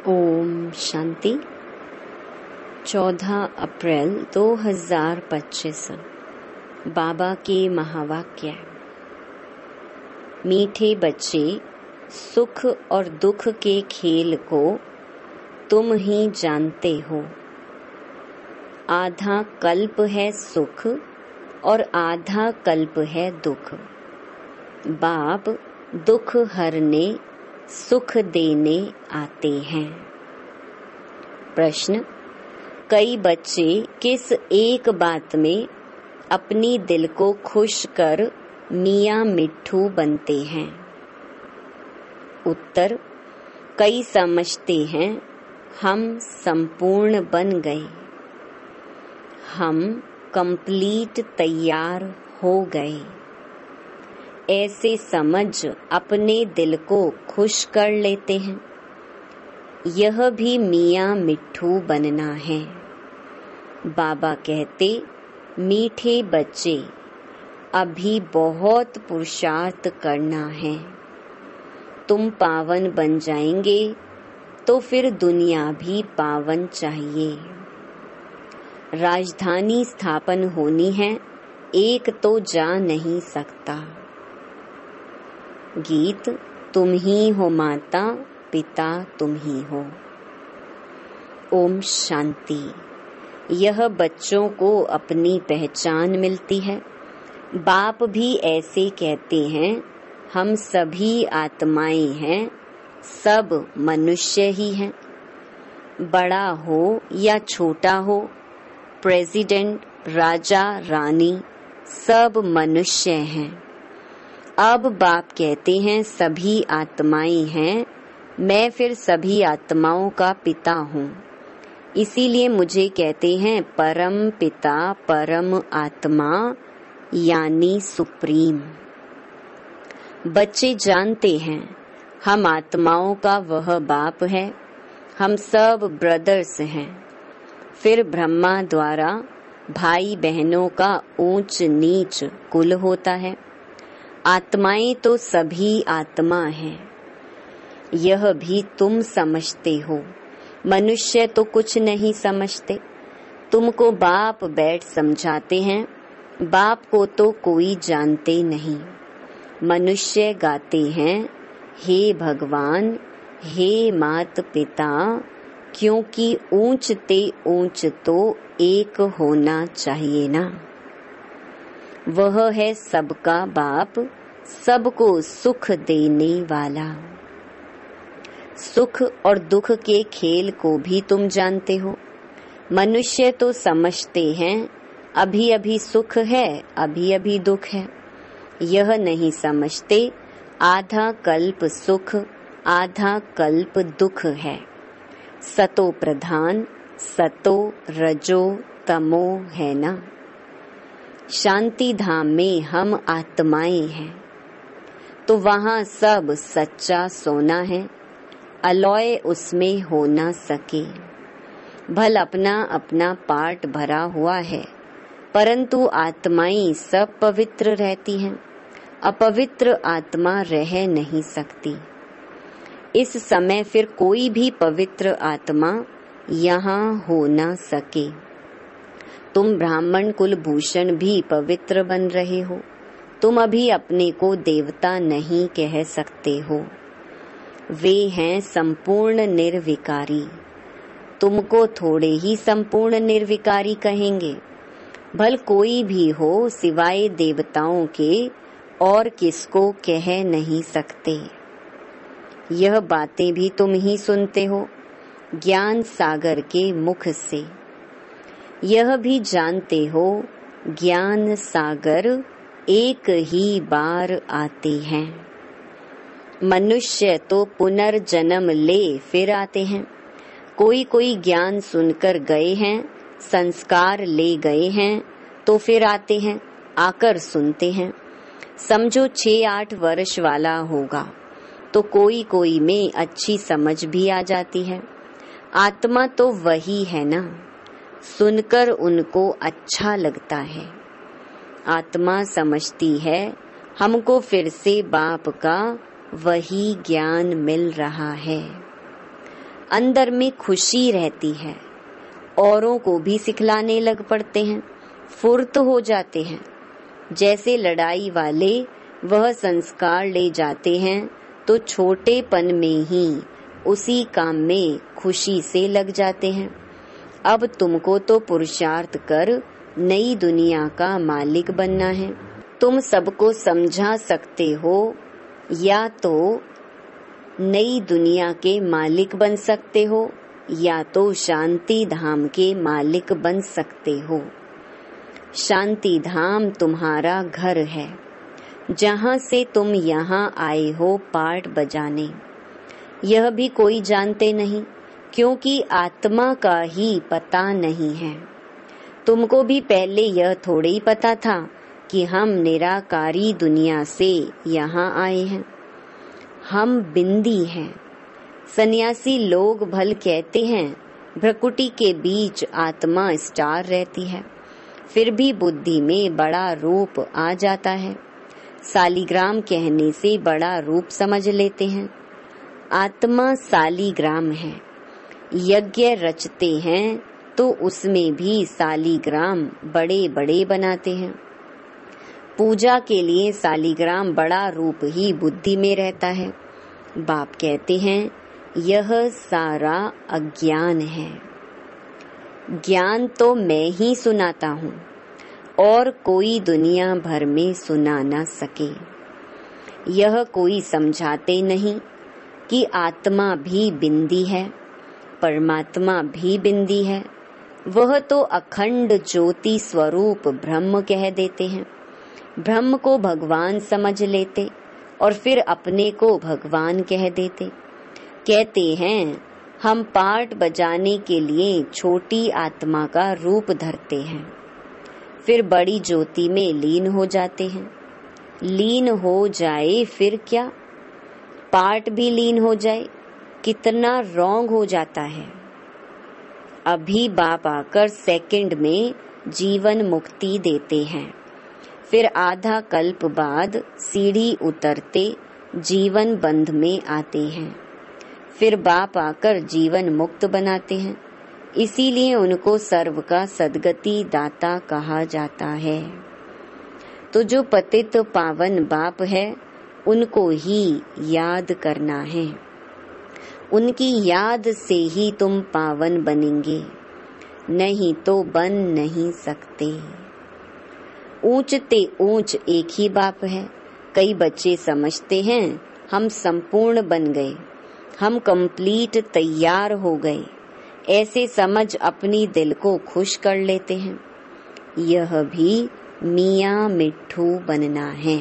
ओम शांति। 14 अप्रैल 2025 बाबा के महावाक्य। मीठे बच्चे, सुख और दुख के खेल को तुम ही जानते हो। आधा कल्प है सुख और आधा कल्प है दुख। बाप दुख हरने सुख देने आते हैं। प्रश्न: कई बच्चे किस एक बात में अपनी दिल को खुश कर मियां मिट्ठू बनते हैं? उत्तर: कई समझते हैं हम संपूर्ण बन गए, हम कंप्लीट तैयार हो गए। ऐसे समझ अपने दिल को खुश कर लेते हैं। यह भी मियां मिट्ठू बनना है। बाबा कहते, मीठे बच्चे, अभी बहुत पुरुषार्थ करना है। तुम पावन बन जाएंगे तो फिर दुनिया भी पावन चाहिए। राजधानी स्थापन होनी है, एक तो जा नहीं सकता। गीत: तुम ही हो माता पिता, तुम ही हो। ओम शांति। यह बच्चों को अपनी पहचान मिलती है। बाप भी ऐसे कहते हैं, हम सभी आत्माएं हैं, सब मनुष्य ही हैं। बड़ा हो या छोटा हो, प्रेसिडेंट, राजा, रानी, सब मनुष्य हैं। अब बाप कहते हैं, सभी आत्माएं हैं, मैं फिर सभी आत्माओं का पिता हूँ। इसीलिए मुझे कहते हैं परम पिता, परम आत्मा यानी सुप्रीम। बच्चे जानते हैं हम आत्माओं का वह बाप है, हम सब ब्रदर्स हैं। फिर ब्रह्मा द्वारा भाई बहनों का ऊंच नीच कुल होता है। आत्माएं तो सभी आत्मा हैं। यह भी तुम समझते हो। मनुष्य तो कुछ नहीं समझते। तुमको बाप बैठ समझाते हैं। बाप को तो कोई जानते नहीं। मनुष्य गाते हैं, हे भगवान, हे मात पिता, क्योंकि ऊंच ते ऊंच तो एक होना चाहिए ना। वह है सबका बाप, सबको सुख देने वाला। सुख और दुख के खेल को भी तुम जानते हो। मनुष्य तो समझते हैं अभी अभी सुख है, अभी अभी दुख है। यह नहीं समझते आधा कल्प सुख, आधा कल्प दुख है। सतो प्रधान, सतो रजो तमो है ना। शांति धाम में हम आत्माएं हैं, तो वहाँ सब सच्चा सोना है। अलौय उसमें हो ना सके। भल अपना अपना पार्ट भरा हुआ है, परंतु आत्माएं सब पवित्र रहती हैं। अपवित्र आत्मा रह नहीं सकती। इस समय फिर कोई भी पवित्र आत्मा यहाँ हो ना सके। तुम ब्राह्मण कुलभूषण भी पवित्र बन रहे हो। तुम अभी अपने को देवता नहीं कह सकते हो। वे हैं संपूर्ण निर्विकारी। तुमको थोड़े ही संपूर्ण निर्विकारी कहेंगे। भल कोई भी हो सिवाय देवताओं के और किसको कह नहीं सकते। यह बातें भी तुम ही सुनते हो ज्ञान सागर के मुख से। यह भी जानते हो ज्ञान सागर एक ही बार आते हैं। मनुष्य तो पुनर्जन्म ले फिर आते हैं। कोई कोई ज्ञान सुनकर गए हैं, संस्कार ले गए हैं, तो फिर आते हैं, आकर सुनते हैं। समझो 6-8 वर्ष वाला होगा तो कोई कोई में अच्छी समझ भी आ जाती है। आत्मा तो वही है ना, सुनकर उनको अच्छा लगता है। आत्मा समझती है हमको फिर से बाप का वही ज्ञान मिल रहा है। अंदर में खुशी रहती है, औरों को भी सिखलाने लग पड़ते हैं, फुर्त हो जाते हैं। जैसे लड़ाई वाले वह संस्कार ले जाते हैं तो छोटेपन में ही उसी काम में खुशी से लग जाते हैं। अब तुमको तो पुरुषार्थ कर नई दुनिया का मालिक बनना है। तुम सबको समझा सकते हो या तो नई दुनिया के मालिक बन सकते हो या तो शांति धाम के मालिक बन सकते हो। शांति धाम तुम्हारा घर है, जहाँ से तुम यहाँ आए हो पाठ बजाने। यह भी कोई जानते नहीं, क्योंकि आत्मा का ही पता नहीं है। तुमको भी पहले यह थोड़े ही पता था कि हम निराकारी दुनिया से यहाँ आए हैं। हम बिंदी हैं। सन्यासी लोग भल कहते हैं भ्रकुटी के बीच आत्मा स्टार रहती है, फिर भी बुद्धि में बड़ा रूप आ जाता है। सालीग्राम कहने से बड़ा रूप समझ लेते हैं। आत्मा सालीग्राम है। यज्ञ रचते हैं तो उसमें भी सालीग्राम बड़े बड़े बनाते हैं। पूजा के लिए सालीग्राम बड़ा रूप ही बुद्धि में रहता है। बाप कहते हैं यह सारा अज्ञान है। ज्ञान तो मैं ही सुनाता हूँ और कोई दुनिया भर में सुना ना सके। यह कोई समझाते नहीं कि आत्मा भी बिंदी है, परमात्मा भी बिंदी है। वह तो अखंड ज्योति स्वरूप ब्रह्म कह देते हैं। ब्रह्म को भगवान समझ लेते और फिर अपने को भगवान कह देते। कहते हैं हम पाठ बजाने के लिए छोटी आत्मा का रूप धरते हैं, फिर बड़ी ज्योति में लीन हो जाते हैं। लीन हो जाए फिर क्या, पाठ भी लीन हो जाए, कितना रॉन्ग हो जाता है। अभी बाप आकर सेकंड में जीवन मुक्ति देते हैं, फिर आधा कल्प बाद सीढ़ी उतरते जीवन बंध में आते हैं, फिर बाप आकर जीवन मुक्त बनाते हैं। इसीलिए उनको सर्व का सद्गति दाता कहा जाता है। तो जो पतित पावन बाप है उनको ही याद करना है। उनकी याद से ही तुम पावन बनेंगे, नहीं तो बन नहीं सकते। ऊंचते ऊंच एक ही बाप है। कई बच्चे समझते हैं हम संपूर्ण बन गए, हम कंप्लीट तैयार हो गए। ऐसे समझ अपनी दिल को खुश कर लेते हैं। यह भी मियाँ मिट्ठू बनना है।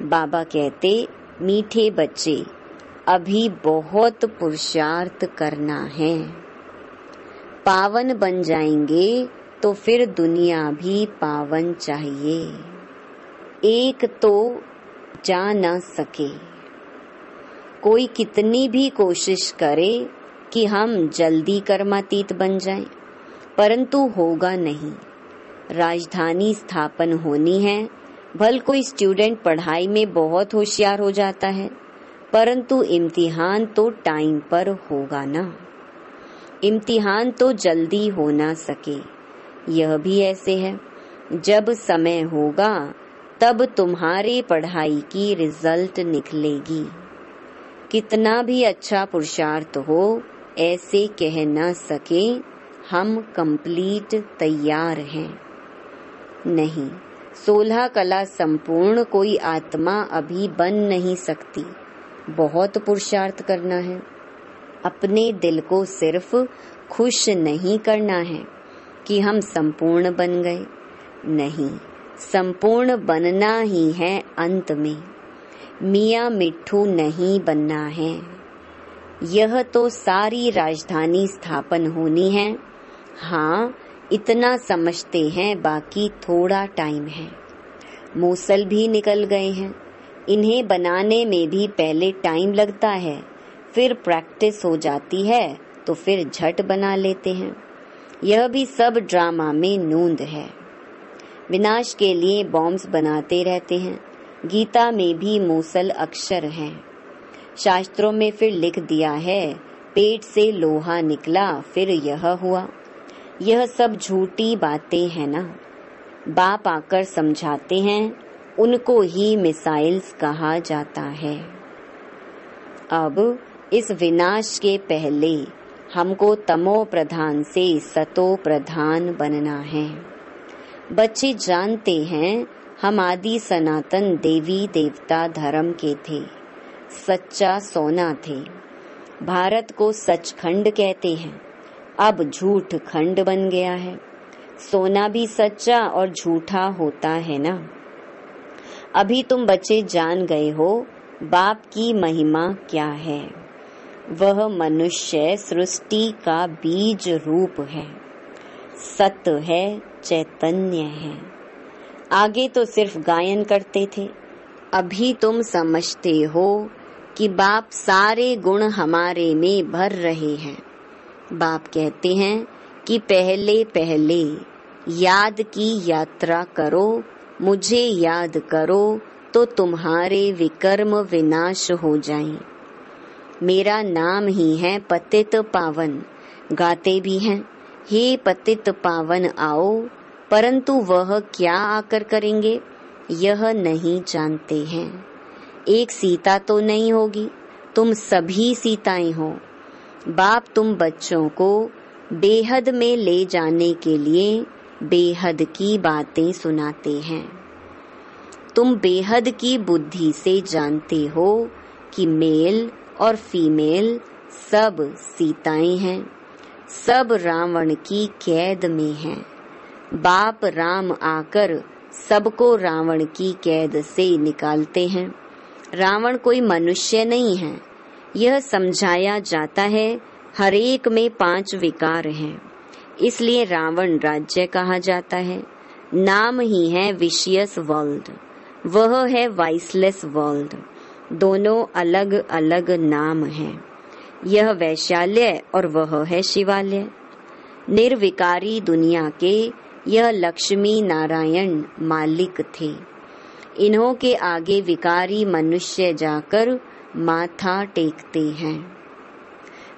बाबा कहते मीठे बच्चे अभी बहुत पुरुषार्थ करना है। पावन बन जाएंगे तो फिर दुनिया भी पावन चाहिए। एक तो जा न सके। कोई कितनी भी कोशिश करे कि हम जल्दी कर्मातीत बन जाएं, परंतु होगा नहीं। राजधानी स्थापन होनी है। भल कोई स्टूडेंट पढ़ाई में बहुत होशियार हो जाता है, परंतु इम्तिहान तो टाइम पर होगा ना। इम्तिहान तो जल्दी हो ना सके। यह भी ऐसे है, जब समय होगा तब तुम्हारे पढ़ाई की रिजल्ट निकलेगी। कितना भी अच्छा पुरुषार्थ हो, ऐसे कह ना सके हम कंप्लीट तैयार हैं। नहीं, 16 कला संपूर्ण कोई आत्मा अभी बन नहीं सकती। बहुत पुरुषार्थ करना है। अपने दिल को सिर्फ खुश नहीं करना है कि हम संपूर्ण बन गए। नहीं, संपूर्ण बनना ही है अंत में। मियाँ मिट्ठू नहीं बनना है। यह तो सारी राजधानी स्थापन होनी है। हाँ, इतना समझते हैं, बाकी थोड़ा टाइम है। मूसल भी निकल गए हैं। इन्हें बनाने में भी पहले टाइम लगता है, फिर प्रैक्टिस हो जाती है तो फिर झट बना लेते हैं। यह भी सब ड्रामा में नूंद है। विनाश के लिए बॉम्ब्स बनाते रहते हैं। गीता में भी मूसल अक्षर हैं। शास्त्रों में फिर लिख दिया है पेट से लोहा निकला, फिर यह हुआ। यह सब झूठी बातें हैं ना। बाप आकर समझाते हैं, उनको ही मिसाइल्स कहा जाता है। अब इस विनाश के पहले हमको तमो प्रधान से सतो प्रधान बनना है। बच्चे जानते हैं हम आदि सनातन देवी देवता धर्म के थे, सच्चा सोना थे। भारत को सचखंड कहते हैं, अब झूठ खंड बन गया है। सोना भी सच्चा और झूठा होता है ना। अभी तुम बच्चे जान गए हो बाप की महिमा क्या है। वह मनुष्य सृष्टि का बीज रूप है, सत्य है, चैतन्य है। आगे तो सिर्फ गायन करते थे, अभी तुम समझते हो कि बाप सारे गुण हमारे में भर रहे हैं। बाप कहते हैं कि पहले पहले याद की यात्रा करो, मुझे याद करो तो तुम्हारे विकर्म विनाश हो जाएं। मेरा नाम ही है पतित पावन। गाते भी हैं, हे पतित पावन आओ, परंतु वह क्या आकर करेंगे यह नहीं जानते हैं। एक सीता तो नहीं होगी, तुम सभी सीताएं हो। बाप तुम बच्चों को बेहद में ले जाने के लिए बेहद की बातें सुनाते हैं। तुम बेहद की बुद्धि से जानते हो कि मेल और फीमेल सब सीताएं हैं, सब रावण की कैद में हैं। बाप राम आकर सबको रावण की कैद से निकालते हैं। रावण कोई मनुष्य नहीं है, यह समझाया जाता है। हर एक में 5 विकार हैं, इसलिए रावण राज्य कहा जाता है। नाम ही है विशियस वर्ल्ड, वह है वाइसलेस वर्ल्ड। दोनों अलग अलग नाम हैं। यह वैशाल्य और वह है शिवालय। निर्विकारी दुनिया के यह लक्ष्मी नारायण मालिक थे। इन्हों के आगे विकारी मनुष्य जाकर माथा टेकते हैं।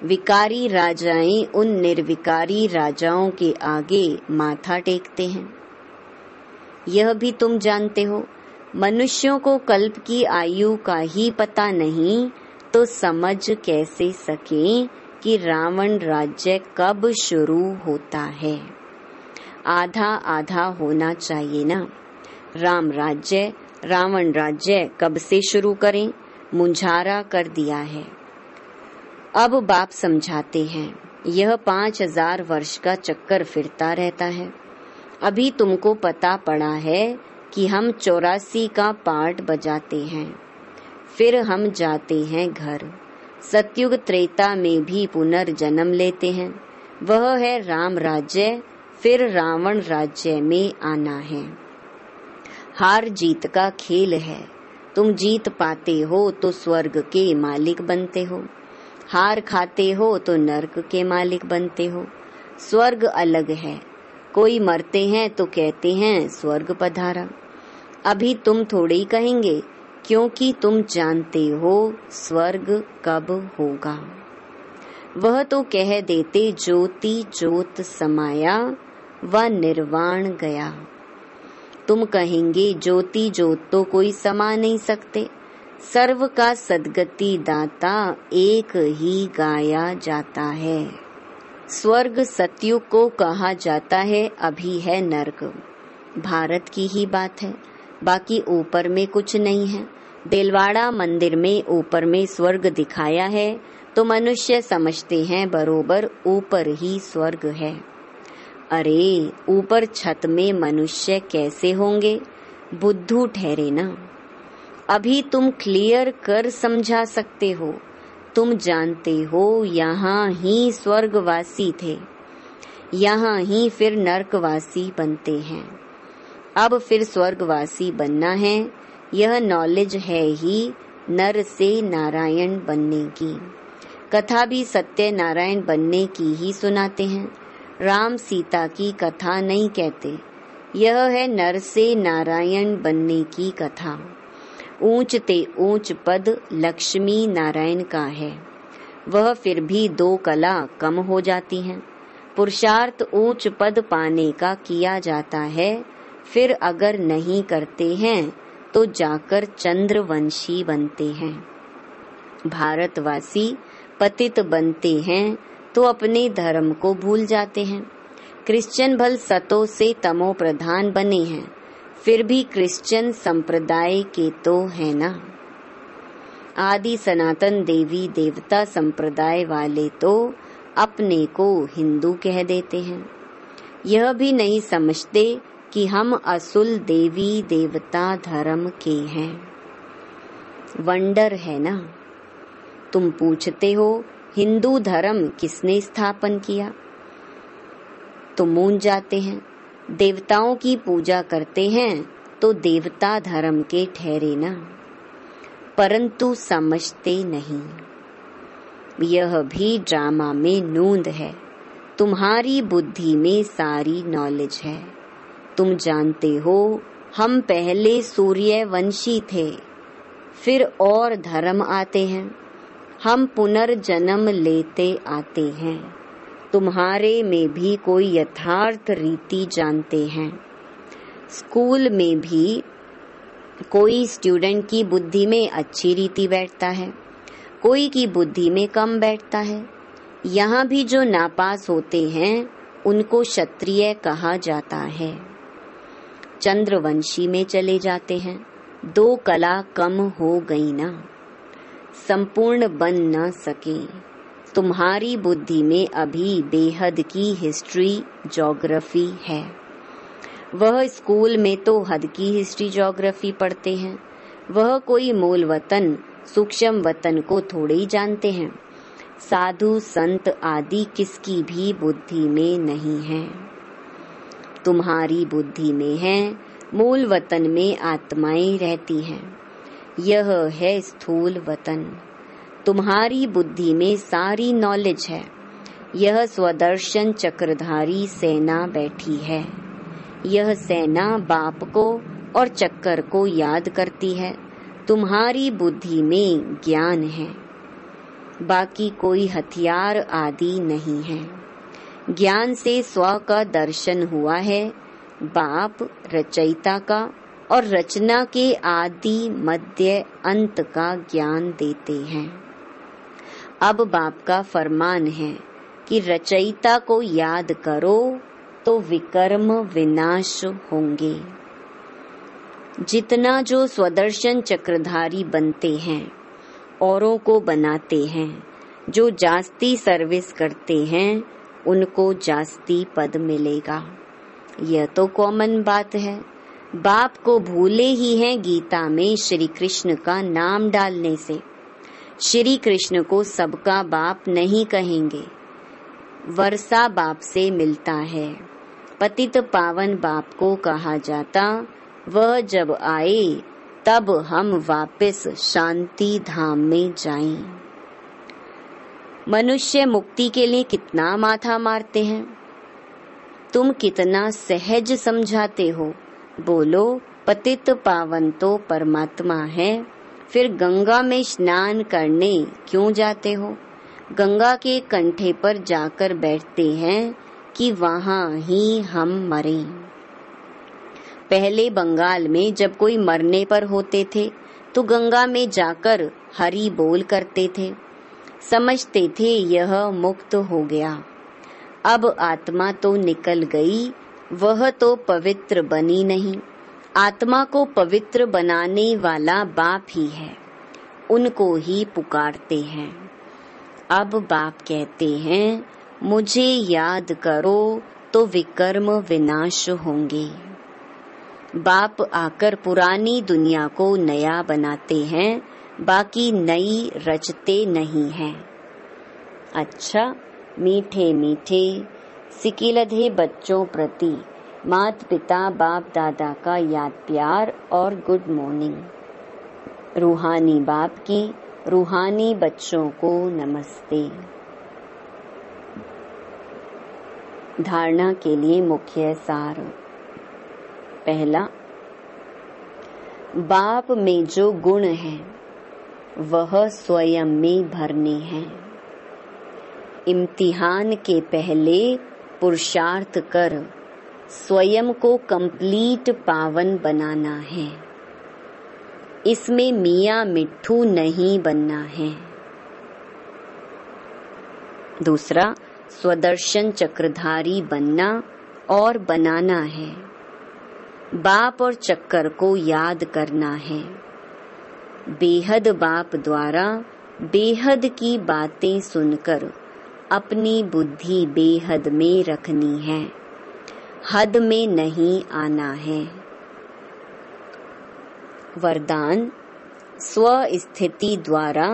विकारी राजाएं उन निर्विकारी राजाओं के आगे माथा टेकते हैं। यह भी तुम जानते हो। मनुष्यों को कल्प की आयु का ही पता नहीं तो समझ कैसे सके कि रावण राज्य कब शुरू होता है। आधा आधा होना चाहिए ना। राम राज्य रावण राज्य कब से शुरू करें, मुंझारा कर दिया है। अब बाप समझाते हैं, यह 5000 वर्ष का चक्कर फिरता रहता है। अभी तुमको पता पड़ा है कि हम 84 का पार्ट बजाते हैं, फिर हम जाते हैं घर। सतयुग त्रेता में भी पुनर्जन्म लेते हैं। वह है राम राज्य, फिर रावण राज्य में आना है। हार जीत का खेल है। तुम जीत पाते हो तो स्वर्ग के मालिक बनते हो, हार खाते हो तो नरक के मालिक बनते हो। स्वर्ग अलग है। कोई मरते हैं तो कहते हैं स्वर्ग पधारा। अभी तुम थोड़े ही कहेंगे, क्योंकि तुम जानते हो स्वर्ग कब होगा। वह तो कह देते ज्योति ज्योत समाया व निर्वाण गया। तुम कहेंगे ज्योति ज्योत तो कोई समा नहीं सकते। सर्व का सद्गति दाता एक ही गाया जाता है। स्वर्ग सतयुग को कहा जाता है, अभी है नरक। भारत की ही बात है, बाकी ऊपर में कुछ नहीं है। देलवाड़ा मंदिर में ऊपर में स्वर्ग दिखाया है तो मनुष्य समझते हैं बरोबर ऊपर ही स्वर्ग है। अरे ऊपर छत में मनुष्य कैसे होंगे, बुद्धू ठहरे ना। अभी तुम क्लियर कर समझा सकते हो। तुम जानते हो यहाँ ही स्वर्गवासी थे, यहाँ ही फिर नरकवासी बनते हैं। अब फिर स्वर्गवासी बनना है। यह नॉलेज है ही नर से नारायण बनने की। कथा भी सत्य नारायण बनने की ही सुनाते हैं। राम सीता की कथा नहीं कहते। यह है नर से नारायण बनने की कथा। ऊंच ते ऊंच पद लक्ष्मी नारायण का है। वह फिर भी 2 कला कम हो जाती हैं। पुरुषार्थ ऊंच पद पाने का किया जाता है, फिर अगर नहीं करते हैं तो जाकर चंद्रवंशी बनते हैं। भारतवासी पतित बनते हैं तो अपने धर्म को भूल जाते हैं। क्रिश्चियन भल सतो से तमो प्रधान बने हैं, फिर भी क्रिश्चियन संप्रदाय के तो है ना। आदि सनातन देवी देवता संप्रदाय वाले तो अपने को हिंदू कह देते हैं। यह भी नहीं समझते कि हम असुल देवी देवता धर्म के हैं। वंडर है ना। तुम पूछते हो हिंदू धर्म किसने स्थापन किया, तो मूंझ जाते हैं। देवताओं की पूजा करते हैं तो देवता धर्म के ठहरे ना, परंतु समझते नहीं। यह भी ड्रामा में नूंद है। तुम्हारी बुद्धि में सारी नॉलेज है। तुम जानते हो हम पहले सूर्यवंशी थे, फिर और धर्म आते हैं, हम पुनर्जन्म लेते आते हैं। तुम्हारे में भी कोई यथार्थ रीति जानते हैं। स्कूल में भी कोई स्टूडेंट की बुद्धि में अच्छी रीति बैठता है, कोई की बुद्धि में कम बैठता है। यहाँ भी जो नापास होते हैं उनको क्षत्रिय कहा जाता है। चंद्रवंशी में चले जाते हैं। 2 कला कम हो गई ना, संपूर्ण बन न सके। तुम्हारी बुद्धि में अभी बेहद की हिस्ट्री ज्योग्राफी है। वह स्कूल में तो हद की हिस्ट्री ज्योग्राफी पढ़ते हैं। वह कोई मूल वतन सूक्ष्म वतन को थोड़े ही जानते हैं। साधु संत आदि किसकी भी बुद्धि में नहीं है। तुम्हारी बुद्धि में है। मूल वतन में आत्माएं रहती हैं। यह है स्थूल वतन। तुम्हारी बुद्धि में सारी नॉलेज है। यह स्वदर्शन चक्रधारी सेना बैठी है। यह सेना बाप को और चक्कर को याद करती है। तुम्हारी बुद्धि में ज्ञान है, बाकी कोई हथियार आदि नहीं है। ज्ञान से स्व का दर्शन हुआ है, बाप रचयिता का और रचना के आदि मध्य अंत का ज्ञान देते हैं। अब बाप का फरमान है कि रचयिता को याद करो तो विकर्म विनाश होंगे। जितना जो स्वदर्शन चक्रधारी बनते हैं, औरों को बनाते हैं, जो जास्ती सर्विस करते हैं, उनको जास्ती पद मिलेगा। यह तो कॉमन बात है। बाप को भूले ही हैं गीता में श्री कृष्ण का नाम डालने से। श्री कृष्ण को सबका बाप नहीं कहेंगे। वर्षा बाप से मिलता है। पतित पावन बाप को कहा जाता। वह जब आए तब हम वापस शांति धाम में जाएं। मनुष्य मुक्ति के लिए कितना माथा मारते हैं। तुम कितना सहज समझाते हो। बोलो पतित पावन तो परमात्मा है, फिर गंगा में स्नान करने क्यों जाते हो। गंगा के कंठे पर जाकर बैठते हैं कि वहां ही हम मरें। पहले बंगाल में जब कोई मरने पर होते थे तो गंगा में जाकर हरि बोल करते थे। समझते थे यह मुक्त हो गया। अब आत्मा तो निकल गई, वह तो पवित्र बनी नहीं। आत्मा को पवित्र बनाने वाला बाप ही है, उनको ही पुकारते हैं। अब बाप कहते हैं मुझे याद करो तो विकर्म विनाश होंगे। बाप आकर पुरानी दुनिया को नया बनाते हैं, बाकी नई रचते नहीं हैं। अच्छा, मीठे मीठे सिकिलधे बच्चों प्रति माता पिता बाप दादा का याद प्यार और गुड मॉर्निंग। रूहानी बाप की रूहानी बच्चों को नमस्ते। धारणा के लिए मुख्य सार। पहला, बाप में जो गुण हैं वह स्वयं में भरने हैं। इम्तिहान के पहले पुरुषार्थ कर स्वयं को कंप्लीट पावन बनाना है। इसमें मियाँ मिट्ठू नहीं बनना है। दूसरा, स्वदर्शन चक्रधारी बनना और बनाना है। बाप और चक्कर को याद करना है। बेहद बाप द्वारा बेहद की बातें सुनकर अपनी बुद्धि बेहद में रखनी है, हद में नहीं आना है। वरदान, स्व स्थिति द्वारा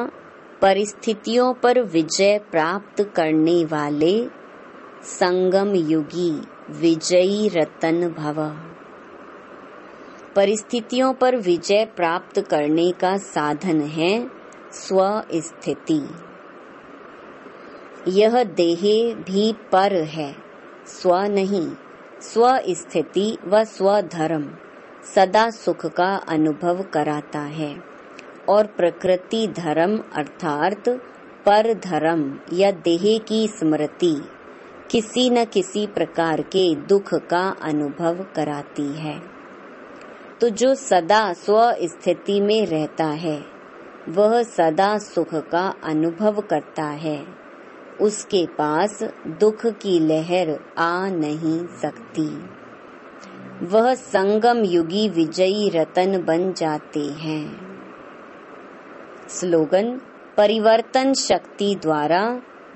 परिस्थितियों पर विजय प्राप्त करने वाले संगम युगी विजयी रतन भव। परिस्थितियों पर विजय प्राप्त करने का साधन है स्व स्थिति। यह देह भी पर है, स्व नहीं। स्व स्थिति व स्वधर्म सदा सुख का अनुभव कराता है और प्रकृति धर्म अर्थात पर धर्म या देह की स्मृति किसी न किसी प्रकार के दुख का अनुभव कराती है। तो जो सदा स्व स्थिति में रहता है वह सदा सुख का अनुभव करता है। उसके पास दुख की लहर आ नहीं सकती। वह संगम युगी विजयी रतन बन जाते हैं। स्लोगन, परिवर्तन शक्ति द्वारा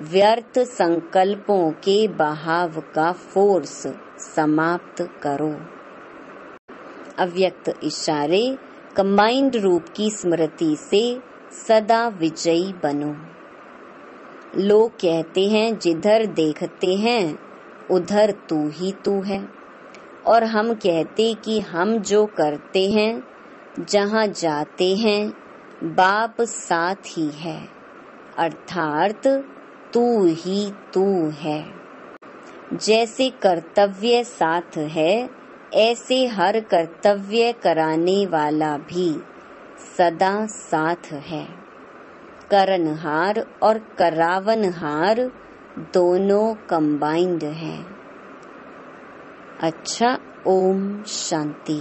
व्यर्थ संकल्पों के बहाव का फोर्स समाप्त करो। अव्यक्त इशारे कंबाइंड रूप की स्मृति से सदा विजयी बनो। लोग कहते हैं जिधर देखते हैं उधर तू ही तू है, और हम कहते कि हम जो करते हैं जहाँ जाते हैं बाप साथ ही है, अर्थात तू ही तू है। जैसे कर्तव्य साथ है ऐसे हर कर्तव्य कराने वाला भी सदा साथ है। करनहार और करावनहार दोनों कंबाइंड हैं। अच्छा, ओम शांति।